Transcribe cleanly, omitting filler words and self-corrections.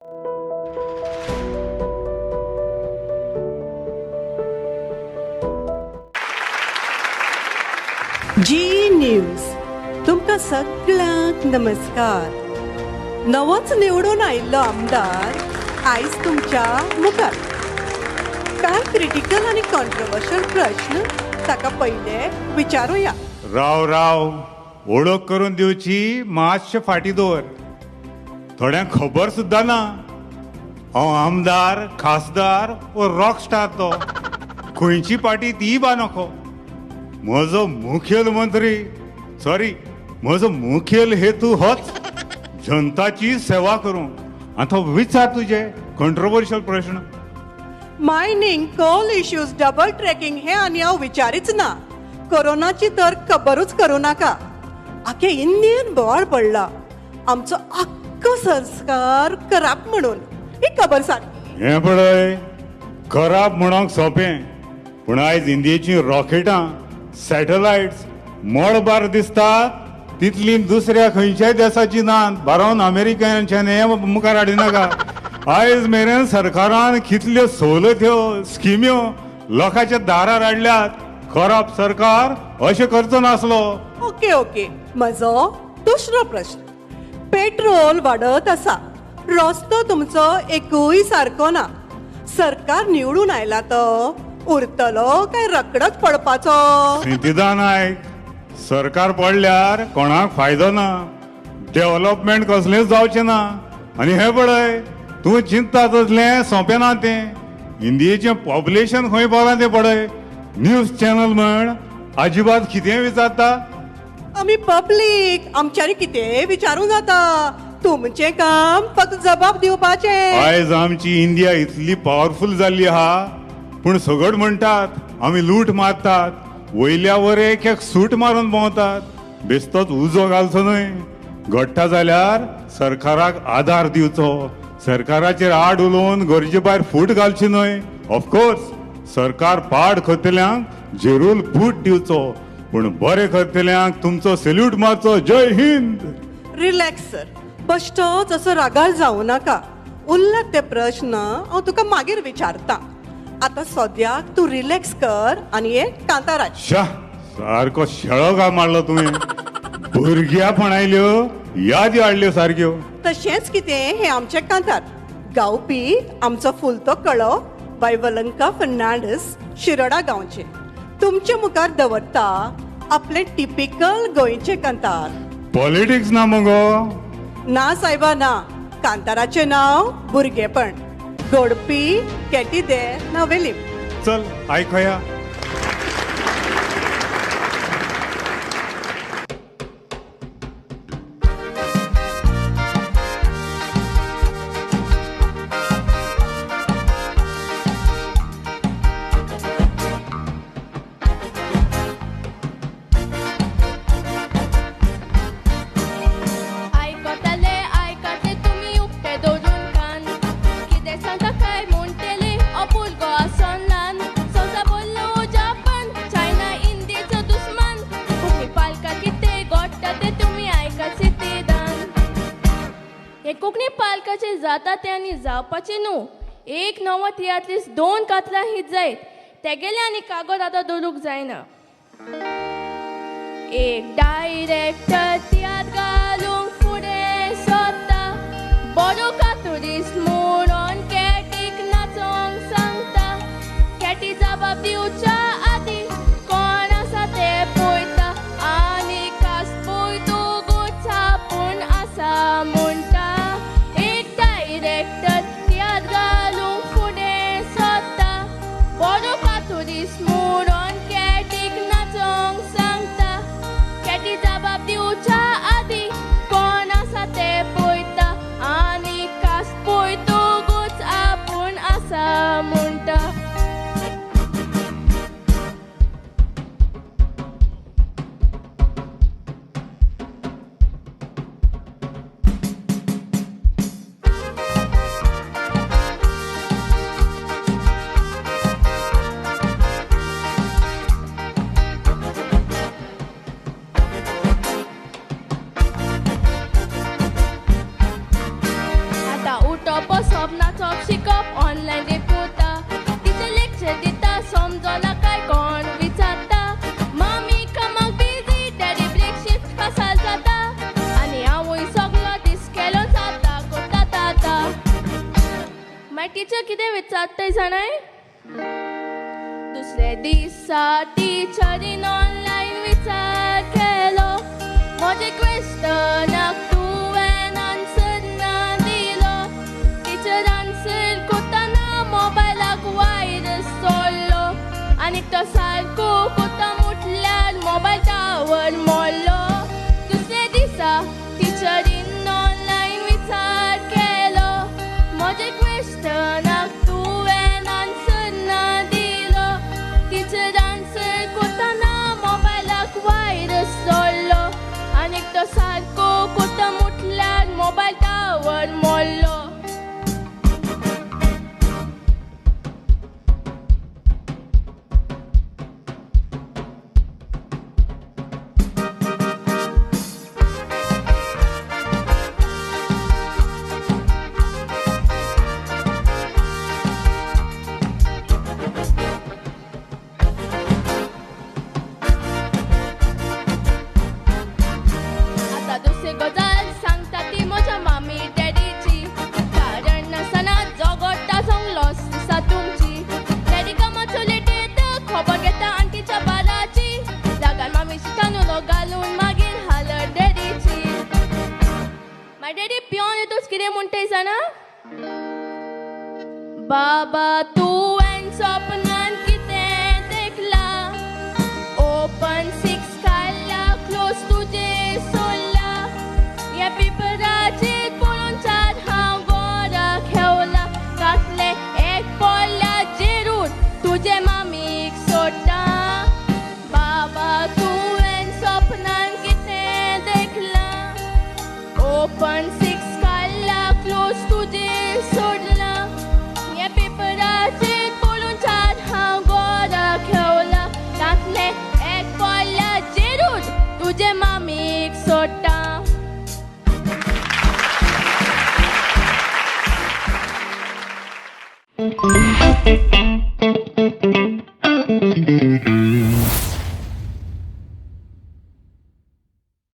जी news तुमकां सगळ्यांक नमस्कार. नवोच निवडून आयिल्लो आमदार आयज तुमच्या मुखार. कांय क्रिटिकल आनी कॉन्ट्रोवर्शियल प्रश्न ताका पयले विचारुया. राव ओळख करून दिवची मातशें फाटीं दवर. थोड्यांक खबर सुद्दां ना हांव आमदार, खासदार वो रॉक स्टार तो खंयची पार्टी ती बा नको. म्हजो मुखेल हेतू होच जनताची सेवा करूंक. आतां विचार तुजे कंट्रोवर्शियल प्रश्न. Mining, coal issues, double tracking हे आनी हांव विचारीच ना. कोरोनाची तर खबरूच करूं नाका. आखे इंडियन बोवाळ पडला आमचो आख्खो संस्कार कराप म्हणून. ही खबर सारकी. हें पळय, खराब म्हणोंक सोंपें, पूण आयज इंडियेची रॉकेटां, सॅटेलायट्स मोडबार दिसतात तितली दुसऱ्या खंयच्याय देशाची नात. बारावन अमेरिकेच्यान हें मुखार हाडिनाका. आयज मेरेन सरकारान कितल्यो सवलत्यो, स्किम्यो लोकांच्या दारार हाडल्यात. खराब सरकार अशें करचो नासलो. ओके म्हजो दुसरो प्रश्न. पेट्रोल वाडत आसा, रस्तो तुमचो एकूय सारको ना. सरकार निवडून आयला तो उरतलो काय रकडत पडपाचो? सिद्धिदा नायक, सरकार पडल्यार कोणाक फायदो ना. डेव्हलपमेंट कसलेंच जावचें ना. आनी हें पळय, तूं चिंतता तसलें सोंपें ना तें. इंडियेचें पॉप्युलेशन खंय पावलां तें पळय. न्यूज चॅनल म्हण अजिबात कितें विचारता. आमी पब्लीक, आमच्यानी कितेंय विचारूं जाता. तुमचें काम फक्त जबाब दिवपाचें. आयज आमची इंडिया इतली पॉवरफुल जाल्ली आहा, पूण सगळे म्हणटात आमी लूट मारतात, वयल्या वर एक सूट मारून भोंवतात. बेस्तोच उजो घालचो न्हय. घडटा जाल्यार सरकाराक आदार दिवचो. सरकाराचेर आड उलोवन गरजे भायर फूट घालची न्हय. ऑफकोर्स सरकार पाड करतल्यांक जेरूल फूट दिवचो, पूण बरें करतल्यांक तुमचो सॅल्यूट मारचो. जय हिंद. रिलॅक्स सर, बश्टो जसो रागार जावं नाका. उरलात ते प्रश्न हांव तुका मागीर विचारतां. आतां सद्याक तूं रिलॅक्स कर आनी हे कांताराच. शा, सारको शेळो गा मारलो तुवें. भुरग्यापणायल्यो यादी हाडल्यो सारक्यो. तशेंच कितें हे आमचे कांतार. गावपी आमचो फुलतो कळो बाय वलंका फर्नांडीस, शिरोडा गांवचे. तुमचे मुखार दवरता आपले टिपिकल गोंयचे कांतार. पॉलिटिक्स ना मगो. ना सायबा ना. कांताराचें नांव भुरगेपण. घडपी केटी दे नवेली. चल आयकया. कोंकणी पालकाचे जाता ते आनी जावपाचे न्हू. एक नवत एटलिस्ट 2 कातरां हीत जायत. तेगेले आनी कागद आतां दवरूंक जायना. एक डायरेक्टर तियात्र घालूंक फुडें सोदता. बरो कातुरीस म्हणून कॅटीक नाचोंक सांगता. कॅटी जबाब दिवच्या आदी कोण आसा ते पळयता. आनी कास्पूय दोगूच छापून आसा म्हणटा. डायरेक्टर तियात्र घालूंक फुडें सोदता. बरो कातुरीस म्हणून कॅटीक नाचोंक सांगता. कॅटी जबाब दिवच्या बसप शिकप ऑनलाईन रिपोर्टा टिचर लेक्चर दिता समजोना काय कोण विचारता मामी कामाक बिझी डॅडी ब्रेक शिफ्ट कासाल जाता आनी हांवूय सगलो दीस केलो जाता कोता ताता मागीर टिचर कितें विचारताय जाणाय दुसरे दिसा टिचरीन ऑनलाईन विचार केलो म्हजे क्वेश्चनाक तुवें आन्सर ना दिलो टिचर आन्सर कोत्ताना मोबायलाक वायरस सोडलो आनीक तो सारको कोत्ता मुटल्यार मोबायल टावर मोडलो दुसरे दिसा टिचरीन ऑनलाईन विचार केलो म्हजे क्वेश्चनाक तुवें आन्सर ना दिलो टिचर आन्सर कोत्ताना मोबायलाक वायरस सोडलो आनीक तो सारको कोत्ता मुटल्यार मोबायल टावर मोडलो आता दुसरी गजाल सांगता ती म्हज्या मामी डॅडीची कारण नासतना जोगोडटा संग लॉस दिसा तुमची डॅडी कामाचो लेट येता खबर घेता आंटीच्या बाराची जागार मामी शिकानुलो घालून मागीर हालत डॅडीची माय डॅडी पियोन येतूच कितें म्हणटाय जाणा बाबा तुवें सपन